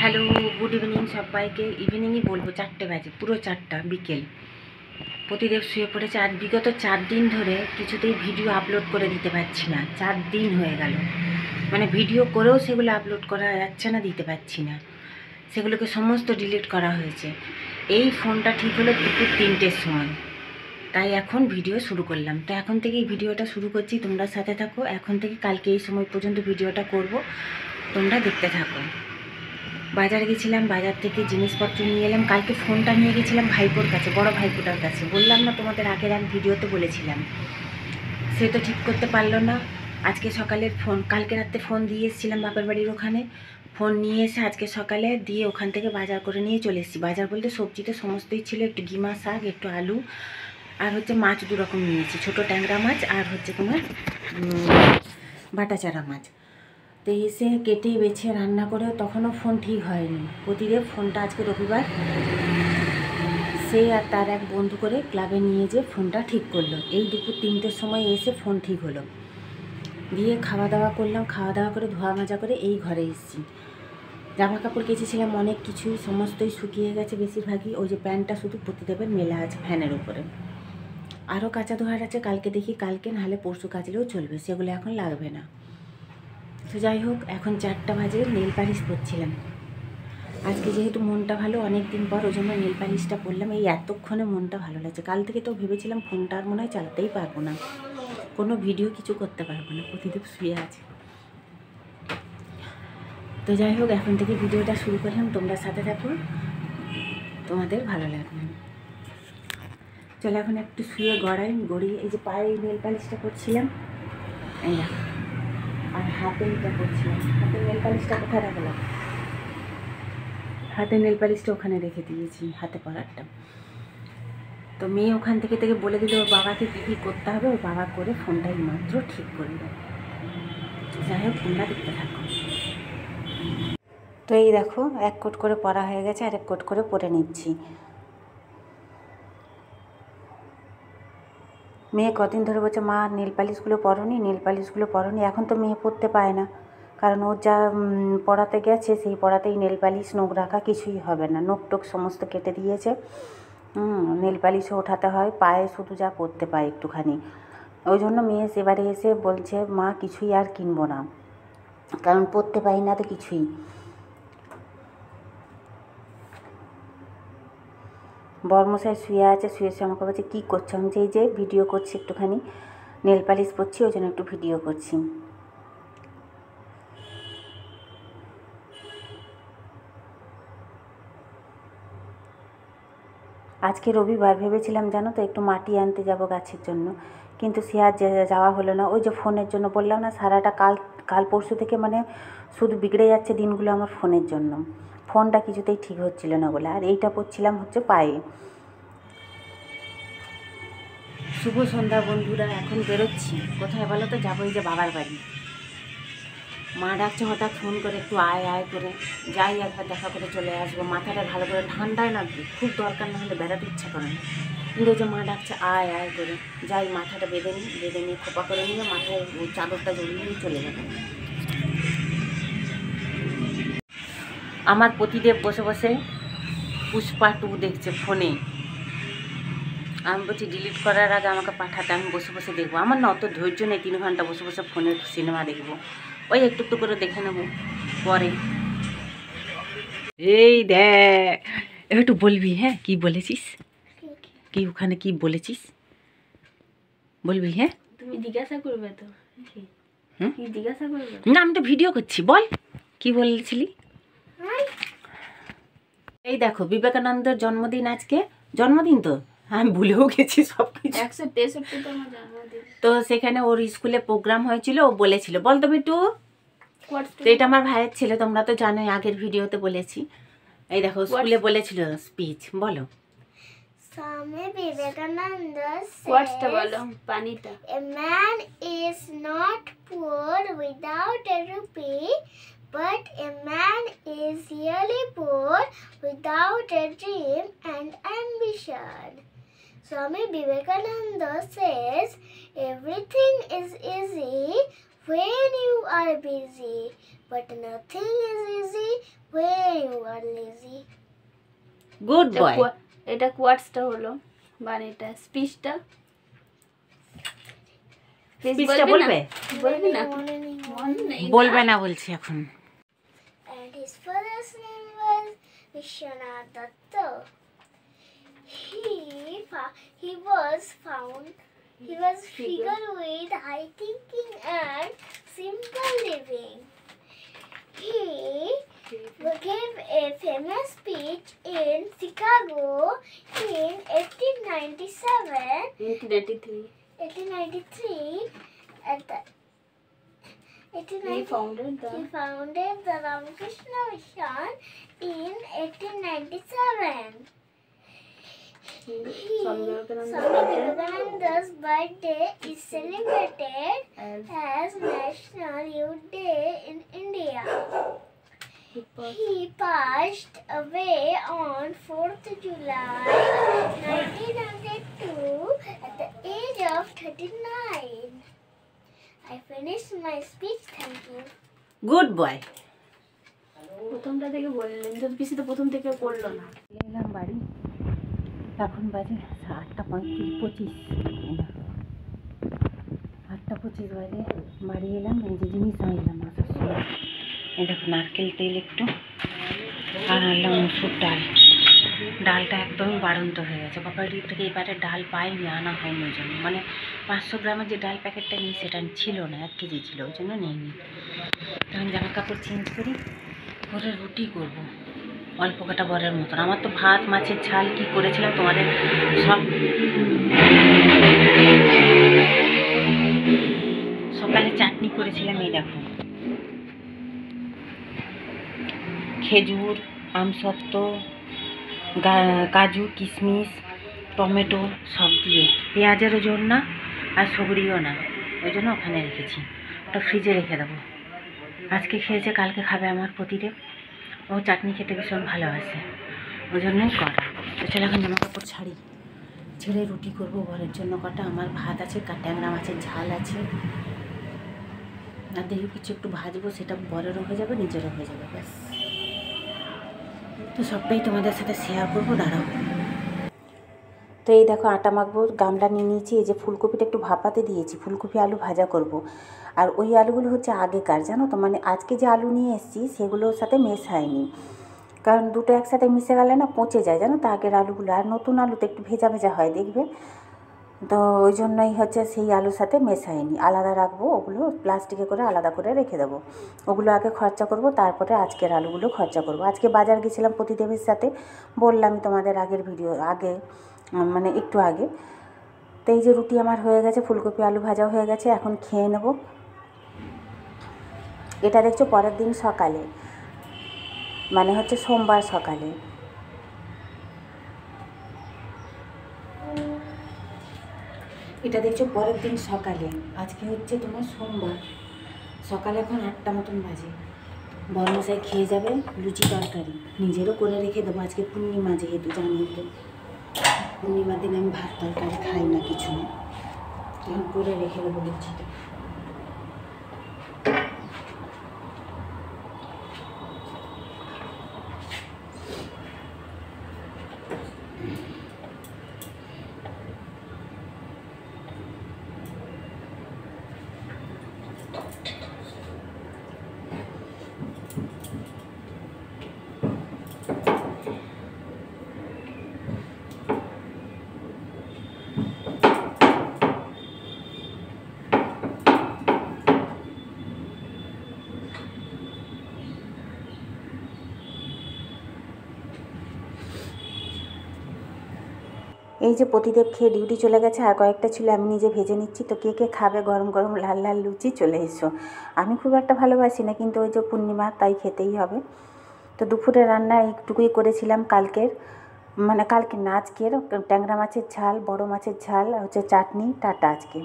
Hello, good evening সবাইকে। ইভিনিংই বলবো, 4টে বাজে, পুরো 4টা বিকেল। প্রতিদেব শুয়ে পড়েছে। আর বিগত 4 দিন ধরে কিছুতেই ভিডিও আপলোড করে দিতে পারছি না। 4 দিন হয়ে গেল, মানে ভিডিও করেও সেগুলো আপলোড করা যাচ্ছে না, দিতে পারছি না। সেগুলোকে সমস্ত ডিলিট করা হয়েছে। এই ফোনটা ঠিক হলো দুপুর 3টের সময়, তাই এখন ভিডিও শুরু করলাম। তো এখন থেকেই ভিডিওটা শুরু করছি, তোমরা সাথে থাকো। এখন থেকে কালকে এই সময় পর্যন্ত ভিডিওটা করব, তোমরা দেখতে থাকো। বাজারে গেছিলাম, বাজার থেকে জিনিসপত্র নিয়ে এলাম। কালকে ফোনটা নিয়ে গেছিলাম ভাইপোর কাছে, বড় ভাইপোটার কাছে। বললাম না তোমাদের আগের এক ভিডিওতে বলেছিলাম। সে তো ঠিক করতে পারলো না। আজকে সকালে ফোন, কালকে রাতে ফোন দিয়ে এসেছিলাম বাপের বাড়ির ওখানে। ফোন নিয়ে এসে আজকে সকালে দিয়ে ওখান থেকে বাজার করে নিয়ে চলে এসেছি। বাজার বলতে সবজিতে সমস্তই ছিল, একটু গিমা শাক, একটু আলু, আর হচ্ছে মাছ 2 রকম নিয়েছি, ছোটো ট্যাংরা মাছ আর হচ্ছে তোমার বাটাচারা মাছ। তো এসে কেটে বেছে রান্না করে, তখনও ফোন ঠিক হয়নি। প্রতিদেব ফোনটা আজকে রবিবার, সে আর তার এক বন্ধু করে ক্লাবে নিয়ে যেয়ে ফোনটা ঠিক করলো। এই দুপুর 3টের সময় এসে ফোন ঠিক হলো। দিয়ে খাওয়া দাওয়া করলাম, খাওয়া দাওয়া করে ধোয়া মাজা করে এই ঘরে এসেছি। জামা কাপড় কেচেছিলাম অনেক কিছুই, সমস্তই শুকিয়ে গেছে বেশিরভাগই। ওই যে প্যান্টটা শুধু প্রতিদেবের মেলা আছে ফ্যানের উপরে। আরও কাঁচা ধোয়ার আছে, কালকে দেখি, কালকে নাহলে পরশু কাচলেও চলবে, সেগুলো এখন লাগবে না। তো যাই হোক, এখন 4টা বাজে, নেল পালিশ পরছিলাম। আজকে যেহেতু মনটা ভালো, অনেক দিন পর, ওই জন্য নেল পালিশটা পরলাম। এই এতক্ষণে মনটা ভালো লাগছে। কাল থেকে তো ভেবেছিলাম ফোনটা আর মনে হয় চালাতেই পারবো না, কোনো ভিডিও কিছু করতে পারবো না। প্রতিদেব শুয়ে আছে। তো যাই হোক, এখন থেকে ভিডিওটা শুরু করলাম, তোমরা সাথে থাকো, তোমাদের ভালো লাগবে। চলো এখন একটু শুয়ে গড়িয়ে, এই যে পায়ে নেল পালিশটা করছিলাম, এই দেখো। আর হাতে এটা করছিলাম। হাতে নেল পালিশটা কোথায় রাখলাম? হাতে নেল পালিশটা ওখানে রেখে দিয়েছি, হাতে পরারটা। তো মেয়ে ওখান থেকে বলে দিল ওর বাবাকে কী কী করতে হবে, ওর বাবা করে ফোনটাই মাত্র ঠিক করল। যাই হোক, তোমরা দেখতে থাকো। তো এই দেখো, 1 কোট করে পরা হয়ে গেছে, আর 1 কোট করে পরে নিচ্ছি। মেয়ে কদিন ধরে বলছে, মা নেল পালিশগুলো পরনি, নেল পালিশগুলো পরনি। এখন তো মেয়ে পরতে পায় না, কারণ ও যা পড়াতে গেছে, সেই পড়াতেই নেল পালিশ নখ রাখা কিছুই হবে না। নখ টোক সমস্ত কেটে দিয়েছে। নেল পালিশও ওঠাতে হয়, পায়ে শুধু যা পরতে পায় একটুখানি। ওই জন্য মেয়ে সেবারে এসে বলছে, মা কিছুই আর কিনবো না, কারণ পরতে পাই না তো কিছুই। বর্মশাই শুয়ে আছে, শুয়ে আমাকে বলছে, কী করছো? আমি যে এই যে ভিডিও করছি, একটুখানি নেল পালিশ পরছি, ওই জন্য একটু ভিডিও করছি। আজকে রবিবার, ভেবেছিলাম জানো তো একটু মাটি আনতে যাব গাছের জন্য, কিন্তু সে আর যাওয়া হলো না। ওই যে ফোনের জন্য বললাম না, সারাটা কাল পরশু থেকে মানে শুধু বিগড়ে যাচ্ছে দিনগুলো আমার ফোনের জন্য। ফোনটা কিছুতেই ঠিক হচ্ছিল না বলে। আর এইটা পরছিলাম হচ্ছে পায়ে। শুভ সন্ধ্যা বন্ধুরা, এখন বেরোচ্ছি। কোথায় বলো তো? যাবো এই যে বাবার বাড়ি। মা ডাকছে হঠাৎ ফোন করে, একটু আয় আয় করে। যাই, একবার দেখা করে চলে আসবো। মাথাটা ভালো করে ঠান্ডায় লাগবে, খুব দরকার, না হলে বেড়াতে ইচ্ছা করে না। কিন্তু ওই যে মা ডাকছে আয় আয় করে, যাই, মাথাটা বেঁধে নিয়ে খোপা করে নিয়ে মাথায় চাদরটা জড়িয়ে নিয়ে চলে যাবে। আমার প্রতিদেব বসে বসে পুষ্পা 2 দেখছে ফোনে। আমি বলছি ডিলিট করার আগে আমাকে পাঠাতে, আমি বসে বসে দেখবো। আমার না অত ধৈর্য নেই 3 ঘন্টা বসে বসে ফোনের সিনেমা দেখবো। ওই একটু একটু করে দেখে নেবো পরে। এই দেখ, একটু বলবি? হ্যাঁ, কি বলেছিস? কি ওখানে কি বলেছিস বলবি? হ্যাঁ, তুমি জিজ্ঞাসা করবে তো। কি জিজ্ঞাসা করবে? না, আমি তো ভিডিও করছি, বল কি বলেছিলি। এই দেখো, বিবেকানন্দের জন্মদিন আজকে। জন্মদিন তো আমি ভুলেও গেছি সব কিছু। 163 আমার জন্মদিন। তো সেখানে ওর স্কুলে প্রোগ্রাম হয়েছিল, ও বলেছিল, বল তো বিটু। তো এটা আমার ভাইয়ের ছেলে, তোমরা তো জানোই, আগের ভিডিওতে বলেছি। এই দেখো, স্কুলে বলেছিল স্পিচ, বলো। Swami Vivekananda What'sটা says, বলো, পানিটা। a man is not poor without a rupee, but a man is really poor without a dream and ambition. Swami Vivekananda says, everything is easy when you are busy, but nothing is easy when you who are lazy. Good boy. এটা কোয়ার্টসটা হলো, মানে এটা স্পিচটা। স্পিচটা বলবে? বলবি না? বলবে না বলছি এখন। And his father's name was Vishwanath Datta. He was figured with high thinking and simple living. He gave a famous speech in Chicago in 1893. At the He founded the Ramakrishna Mission in 1897. Swami Vivekananda's birthday is celebrated as National Youth Day in India. He passed away on 4th July 1902 at the age of 39. I finished my speech. Thank you. Good boy. প্রথমটা থেকে বললেন তো, পিসি তো প্রথম থেকে পড়লো না। এলাম বাড়ি, এখন বাজে 8:25। 8:25 বাজে বাড়ি এলাম। এই যে জিনিস আনলাম আসার সময়, এই দেখো নারকেল তেল একটু, আর আনলাম মুসুর ডাল। ডালটা একদমই বাড়ন্ত হয়ে গেছে। বাপাড়ি থেকে এবারে ডাল পাইনি, আনা হয়নি ওই জন্য। মানে 500 গ্রামের যে ডাল প্যাকেটটা নিই সেটা ছিল না, 1 কেজি ছিল, ওই জন্য নিইনি। তখন জামা কাপড় চেঞ্জ করি, করে রুটি করব অল্প কাটা বরের মতন। আমার তো ভাত, মাছের ঝাল কি করেছিলাম তোমাদের সব সকালে চাটনি করেছিলাম। এই দেখো খেজুর, আমসত্ত্ব, কাজু, কিশমিশ, টমেটো সব দিয়ে, পেঁয়াজেরও জোর না আর সবরিও না, ওই জন্য ওখানে রেখেছি। ওটা ফ্রিজে রেখে দেবো। আজকে খেয়েছে, কালকে খাবে আমার প্রতিদেব। ও চাটনি খেতে ভীষণ ভালোবাসে, ওই জন্যই করা। তো চলো এখন জামা কাপড় ছাড়ি, ছেড়ে রুটি করবো বরের জন্য কটা। আমার ভাত আছে, ট্যাংরা মাছের ঝাল আছে, আর দেখি কিছু একটু ভাজবো, সেটা বরেরও হয়ে যাবে, নিজেরও হয়ে যাবে, ব্যাস। তো সবটাই তোমাদের সাথে শেয়ার করবো, দাঁড়াও। তো এই দেখো আটা মাখবো, গামলা নিয়ে নিয়েছি। এই যে ফুলকপিটা একটু ভাপাতে দিয়েছি, ফুলকপি আলু ভাজা করব। আর ওই আলুগুলো হচ্ছে আগেকার, জানো তো, মানে আজকে যে আলু নিয়ে এসেছি সেগুলোর সাথে মেশায়নি, কারণ দুটো একসাথে মিশে গেলে না পচে যায়, জানো তো, আগের আলুগুলো। আর নতুন আলুতে একটু ভেজা ভেজা হয়, দেখবে। তো ওই জন্যই হচ্ছে সেই আলুর সাথে মেশায়নি, আলাদা রাখবো। ওগুলো প্লাস্টিকে করে আলাদা করে রেখে দেবো। ওগুলো আগে খরচা করব, তারপরে আজকের আলুগুলো খরচা করব। আজকে বাজার গেছিলাম প্রতিদেবের সাথে, বললামই তোমাদের আগের ভিডিও আগে, মানে একটু আগে। তো এই যে রুটি আমার হয়ে গেছে, ফুলকপি আলু ভাজাও হয়ে গেছে, এখন খেয়ে নেব। এটা দেখছো পরের দিন সকালে, মানে হচ্ছে সোমবার সকালে। এটা দেখছো পরের দিন সকালে, আজকে হচ্ছে তোমার সোমবার সকালে, এখন 8টা মতন বাজে। বরমশাই খেয়ে যাবে লুচি তরকারি, নিজেরও করে রেখে দেবো। আজকে পূর্ণিমা, যেহেতু জানিয়ে তো পূর্ণিমার দিন আমি ভাত তরকারি খাই না, কিছু না, তখন করে রেখে দেবো লুচিটা। এই যে প্রতিদেব খেয়ে ডিউটি চলে গেছে, আর কয়েকটা ছিল আমি নিজে ভেজে নিচ্ছি। তো কে কে খাবে গরম গরম লাল লাল লুচি, চলে এসো। আমি খুব একটা ভালোবাসি না, কিন্তু ওই যে পূর্ণিমা, তাই খেতেই হবে। তো দুপুরে রান্না এইটুকুই করেছিলাম কালকের, মানে কালকে না আজকের, ট্যাংরা মাছের ঝাল, বড় মাছের ঝাল, হচ্ছে চাটনি। টাটা আজকে।